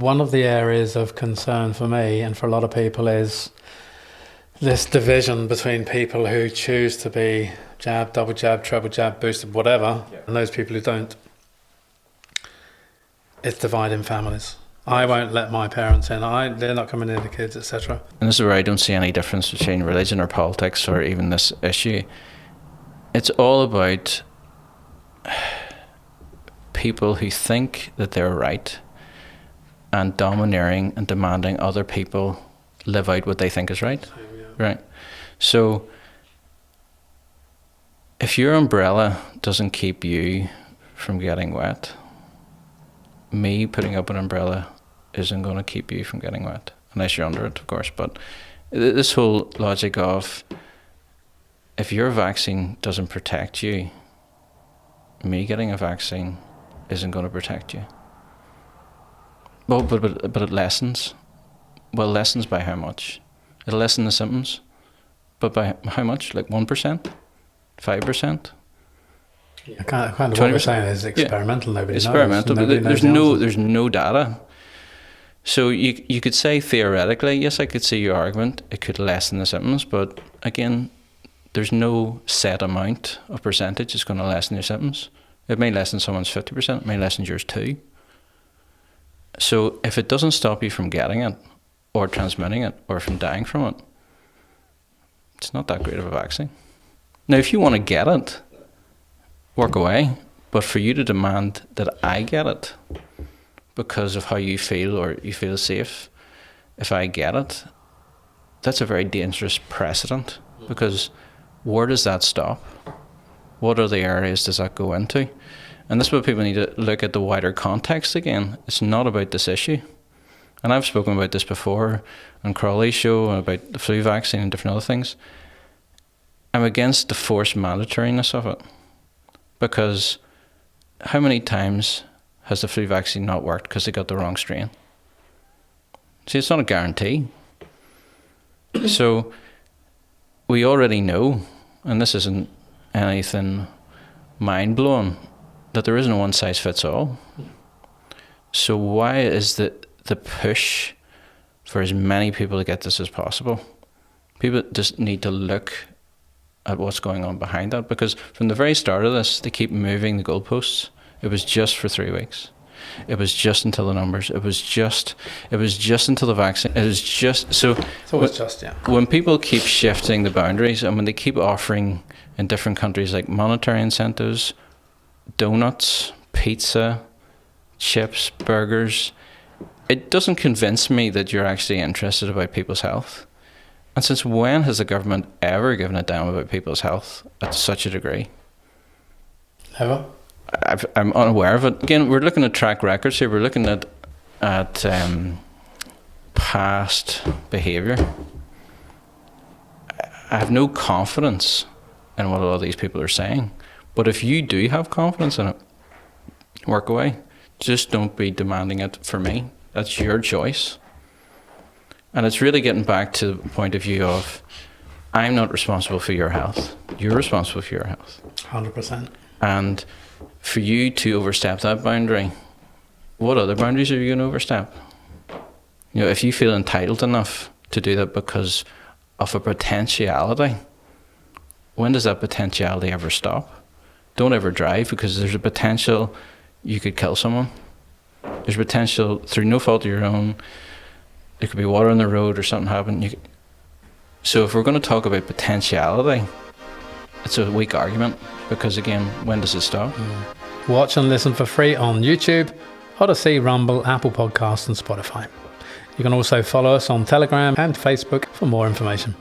One of the areas of concern for me and for a lot of people is this division between people who choose to be jab, double jab, treble jab, boosted, whatever, and those people who don't. It's dividing families. I won't let my parents in. They're not coming near the kids, etc. And this is where I don't see any difference between religion or politics or even this issue. It's all about people who think that they're right and domineering and demanding other people live out what they think is right. Right. So if your umbrella doesn't keep you from getting wet, me putting up an umbrella isn't going to keep you from getting wet, unless you're under it, of course. But this whole logic of, if your vaccine doesn't protect you, me getting a vaccine isn't going to protect you. Well, but it lessens. Well, it lessens by how much? It'll lessen the symptoms, but by how much? Like 1%? 5%? Kind of what we're saying is experimental. Nobody knows. Experimental, but there's no data. So you could say theoretically, yes, I could see your argument. It could lessen the symptoms, but again, there's no set amount of percentage it's going to lessen your symptoms. It may lessen someone's 50%. It may lessen yours too. So if it doesn't stop you from getting it, or transmitting it, or from dying from it, it's not that great of a vaccine. Now, if you want to get it, work away. But for you to demand that I get it because of how you feel or you feel safe, if I get it, that's a very dangerous precedent, because where does that stop? What other areas does that go into? And this is what people need to look at, the wider context again. It's not about this issue. And I've spoken about this before on Crawley's show, about the flu vaccine and different other things. I'm against the forced mandatoriness of it, because how many times has the flu vaccine not worked because they got the wrong strain? See, it's not a guarantee. So we already know, and this isn't anything mind-blowing, that there isn't a one-size-fits-all. So why is the push for as many people to get this as possible? People just need to look at what's going on behind that, because from the very start of this, they keep moving the goalposts. It was just for 3 weeks. It was just until the numbers. It was just until the vaccine. It was just so. It's always just, yeah. When people keep shifting the boundaries, and when they keep offering in different countries like monetary incentives, donuts, pizza, chips, burgers, it doesn't convince me that you're actually interested about people's health. And since when has the government ever given a damn about people's health at such a degree? Ever? I'm unaware of it. Again, we're looking at track records here. We're looking at past behaviour. I have no confidence in what a lot of these people are saying. But if you do have confidence in it, work away. Just don't be demanding it for me. That's your choice. And it's really getting back to the point of view of, I'm not responsible for your health. You're responsible for your health. 100%. And for you to overstep that boundary, what other boundaries are you going to overstep? You know, if you feel entitled enough to do that because of a potentiality, when does that potentiality ever stop? Don't ever drive, because there's a potential you could kill someone. There's potential through no fault of your own. There could be water on the road or something happen. So if we're going to talk about potentiality, it's a weak argument, because again, when does it stop? Watch and listen for free on YouTube, Odyssey, Rumble, Apple Podcasts and Spotify. You can also follow us on Telegram and Facebook for more information.